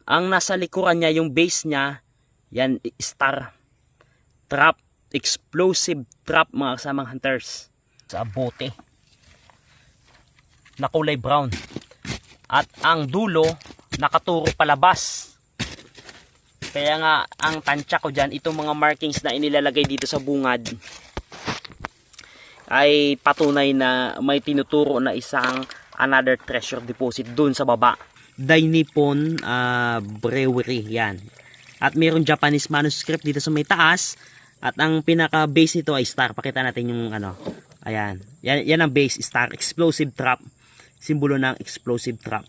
Ang nasa likuran niya, yung base niya, yan, star trap, explosive trap mga kasamang hunters. Sa bote na kulay brown. At ang dulo, nakaturo palabas. Kaya nga, ang tansya ko dyan, itong mga markings na inilalagay dito sa bungad, ay patunay na may tinuturo na isang another treasure deposit dun sa baba. Dai Nippon Brewery yan. At mayroong Japanese manuscript dito sa may taas. At ang pinaka base nito ay star. Pakita natin yung ano. Ayan. Yan ang base, star. Explosive trap. Simbolo ng explosive trap.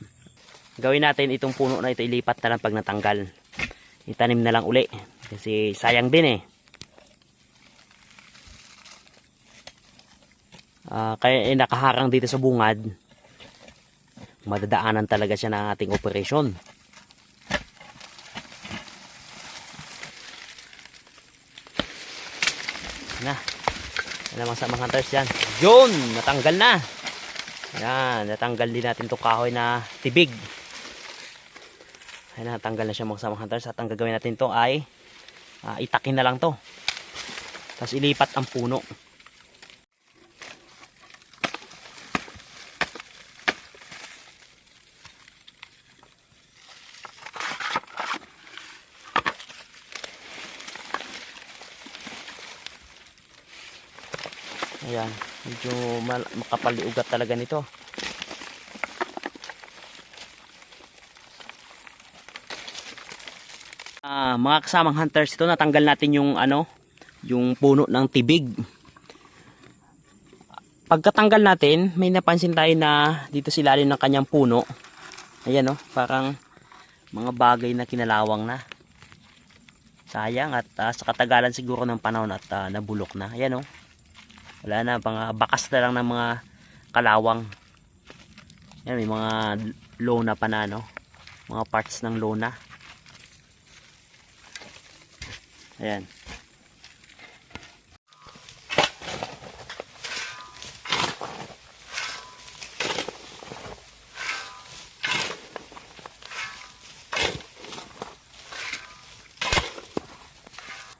Gawin natin itong puno na ito. Ilipat na lang pag natanggal. Itanim na lang uli. Kasi sayang din eh. Kaya nakaharang dito sa bungad. Madadaanan talaga siya ng ating operasyon. Na. Ano mga samang hunters yan? Yun! Natanggal na! Yan. Natanggal din natin itong kahoy na tibig. Ayan, natanggal na siya mga samang hunters. At ang gagawin natin ito ay itakin na lang to. Tapos ilipat ang puno. Ayan, medyo makapal ugat talaga nito. Mga kasamang hunters, ito natanggal natin yung yung puno ng tibig. Pagkatanggal natin, may napansin tayo na dito sa ilalim ng kanyang puno. Ayan parang mga bagay na kinalawang na. Sayang at sa katagalan siguro ng panahon at nabulok na. Ayan wala na, mga bakas na lang ng mga kalawang. Yan, may mga lona pa na mga parts ng lona. Ayan.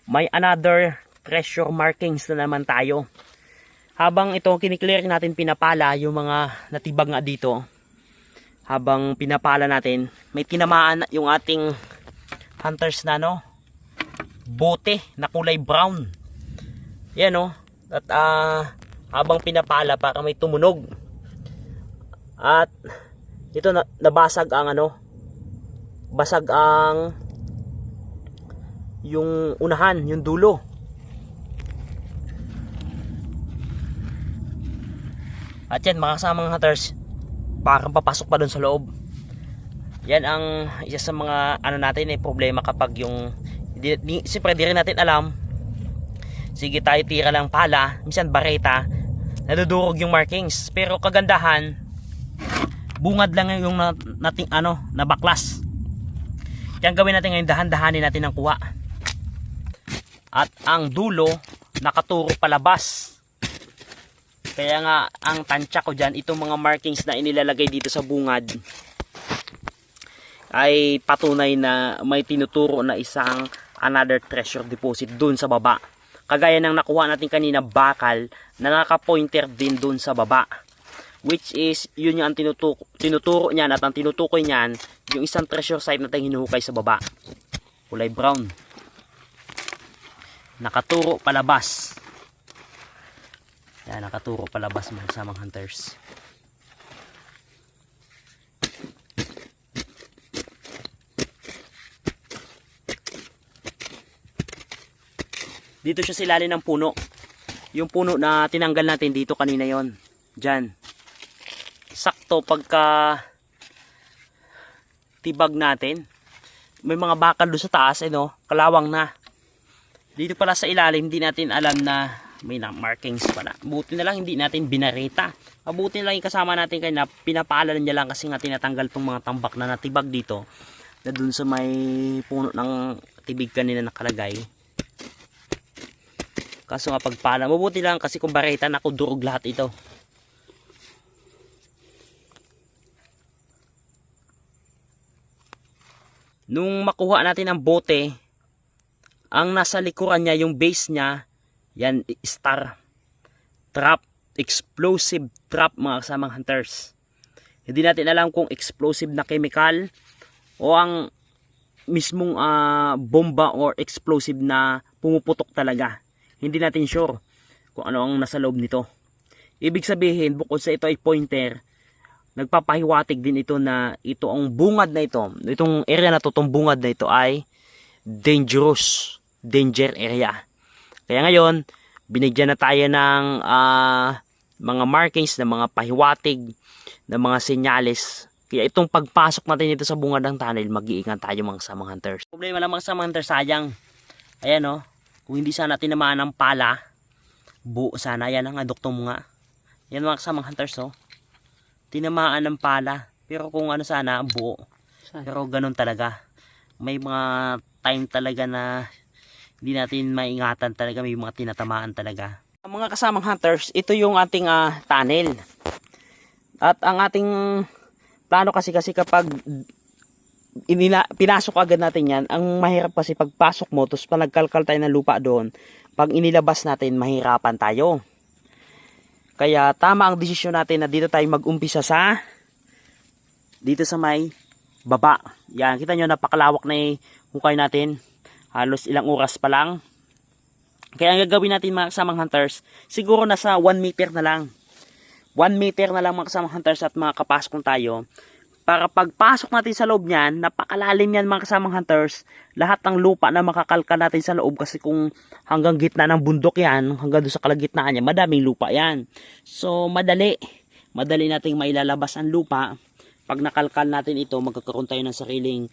May another treasure markings na naman tayo. Habang ito kiniklear natin, pinapala yung mga natibag nga dito. Habang pinapala natin, may tinamaan yung ating hunters na bote na kulay brown. Yan At habang pinapala, parang may tumunog. At ito nabasag ang basag ang yung unahan, yung dulo. At yan mga kasamang hunters, parang papasok pa dun sa loob. Yan ang isa sa mga natin problema kapag yung siyempre di rin natin alam. Sige tayo tira lang pala, minsan bareta, nadudurog yung markings. Pero kagandahan, bungad lang yung nating nabaklas. Yan gawin natin ngayon, dahan-dahanin natin ang kuha. At ang dulo nakaturo palabas. Kaya nga, ang tansya ko dyan, itong mga markings na inilalagay dito sa bungad, ay patunay na may tinuturo na isang another treasure deposit dun sa baba. Kagaya ng nakuha natin kanina, bakal, na naka-pointer din dun sa baba. Which is, yun yung ang tinuturo niyan at ang tinutukoy niyan, yung isang treasure site na tayong hinuhukay sa baba. Kulay brown. Nakaturo palabas. Yan, nakaturo palabas mga kasamang hunters. Dito siya sa ilalim ng puno. Yung puno na tinanggal natin dito kanina yon. Diyan. Sakto pagka tibag natin. May mga bakal doon sa taas, kalawang na. Dito pala sa ilalim, hindi natin alam na may markings pala. Buti na lang hindi natin binarita. Mabuti na lang yung kasama natin kaya pinapaalan niya lang kasi nga tinatanggal tong mga tambak na natibag dito na dun sa may puno ng tibig kanina nakalagay. Kaso nga pagpala, mabuti lang kasi kung barita nakudurog lahat ito. Nung makuha natin ang bote, ang nasa likuran niya, yung base niya, yan, star trap, explosive trap mga kasamang hunters. Hindi natin alam kung explosive na chemical o ang mismong bomba or explosive na pumuputok talaga. Hindi natin sure kung ano ang nasa loob nito. Ibig sabihin, bukod sa ito ay pointer, nagpapahiwatig din ito na ito ang bungad na ito, itong area na to, itong bungad na ito ay dangerous, danger area. Kaya ngayon, binigyan na tayo ng mga markings, na mga pahiwatig, na mga senyales. Kaya itong pagpasok natin dito sa bungad ng tunnel, mag-iingat tayo mga kasamang hunters. Problema lang mga kasamang hunters, sayang. Ayan o, kung hindi sana tinamaan ng pala, buo sana. Ayan ang aduktong mo nga. Yan mga kasamang hunters o. Tinamaan ng pala. Pero kung ano sana, buo. Pero ganun talaga. May mga time talaga na hindi natin maingatan talaga. May mga tinatamaan talaga. Mga kasamang hunters, ito yung ating tunnel. At ang ating plano kasi kapag pinasok agad natin yan, ang mahirap kasi pagpasok mo, tapos pa nagkalkal tayo ng lupa doon, pag inilabas natin, mahirapan tayo. Kaya tama ang desisyon natin na dito tayo mag-umpisa dito sa may baba. Yan, kita nyo napakalawak na hukay natin. Halos ilang oras pa lang. Kaya ang gagawin natin mga kasamang hunters, siguro nasa 1 meter na lang. 1 meter na lang mga kasamang hunters at makakapasok tayo. Para pagpasok natin sa loob niyan, napakalalim yan mga kasamang hunters. Lahat ng lupa na makakalka natin sa loob, kasi kung hanggang gitna ng bundok yan, hanggang doon sa kalagitnaan niya, madaming lupa yan. So madali nating mailalabas ang lupa. Pag nakalkal natin ito, magkakaroon tayo ng sariling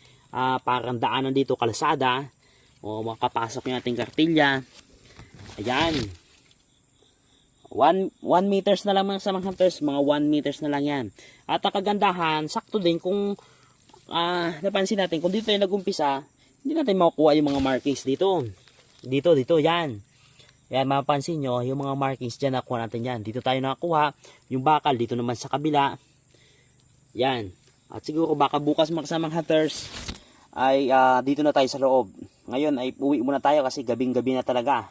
parang daanan dito, kalsada, o makapasok yung ating kartilya. Ayan, 1 meters na lang mga kasamang hunters, mga 1 meters na lang yan. At ang kagandahan, sakto din kung napansin natin, kung dito tayo nag-umpisa, hindi natin makukuha yung mga markings dito. Dito, yan. Yan, mapapansin nyo, yung mga markings dyan, nakuha natin yan. Dito tayo nakakuha, yung bakal, dito naman sa kabila. Yan. At siguro baka bukas mga kasamang hunters, ay dito na tayo sa loob. Ngayon ay uwi muna tayo kasi gabing-gabi na talaga.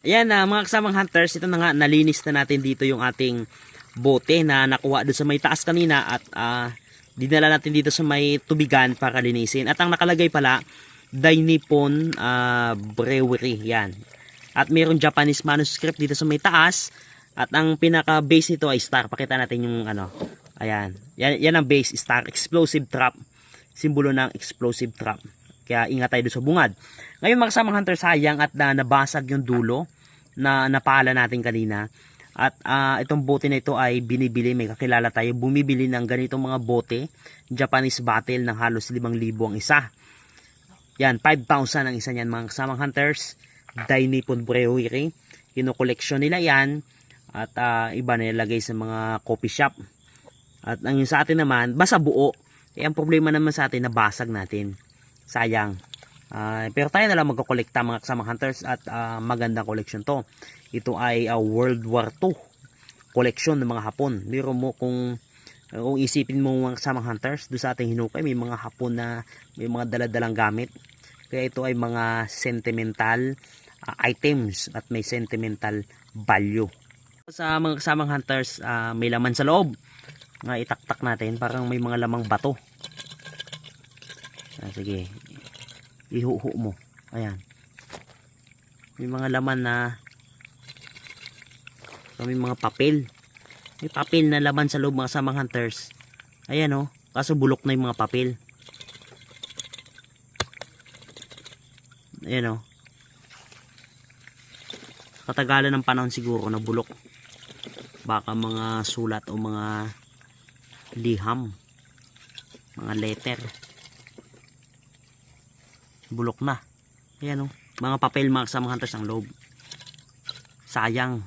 Ayan mga kasamang hunters, ito na nga, nalinis na natin dito yung ating bote na nakuha doon sa may taas kanina at dinala natin dito sa may tubigan para linisin. At ang nakalagay pala, Dai Nippon Brewery, yan. At mayroong Japanese manuscript dito sa may taas at ang pinaka base nito ay star. Pakita natin yung ano, ayan. Yan ang base, star, explosive trap. Simbolo ng explosive trap. Kaya ingat tayo doon sa bungad. Ngayon mga kasamang hunter, sayang at nabasag yung dulo na napala natin kanina. At itong bote na ito ay binibili, may kakilala tayo, bumibili ng ganitong mga bote, Japanese bottle ng halos 5,000 ang isa. Yan, 5,000 ang isa niyan mga kasamang hunters. Dai Nippon Brewery. Kino-collection nila yan. At iba na nilagay sa mga coffee shop. At ang yung sa atin naman, basta buo. Kaya ang problema naman sa atin, nabasag natin. Sayang. Pero tayo na lang magkakolekta mga kasamang hunters at magandang collection to. Ito ay World War II collection ng mga Hapon. Biro mo kung isipin mo mga kasamang hunters, doon sa ating hinukay may mga Hapon na may mga daladalang gamit. Kaya ito ay mga sentimental items at may sentimental value. Sa mga kasamang hunters, may laman sa loob. Nga itaktak natin, parang may mga lamang bato. Sige, ihuhu mo. Ayan, may mga laman na may mga papel. May papel na laman sa loob mga kasamang hunters. Ayan o, kaso bulok na yung mga papel. Ayan o, katagalan ng panahon siguro na bulok. Baka mga sulat o mga liham, mga letter, bulok na. Ayan o, mga papel mga kasamang hunters ang loob. Sayang.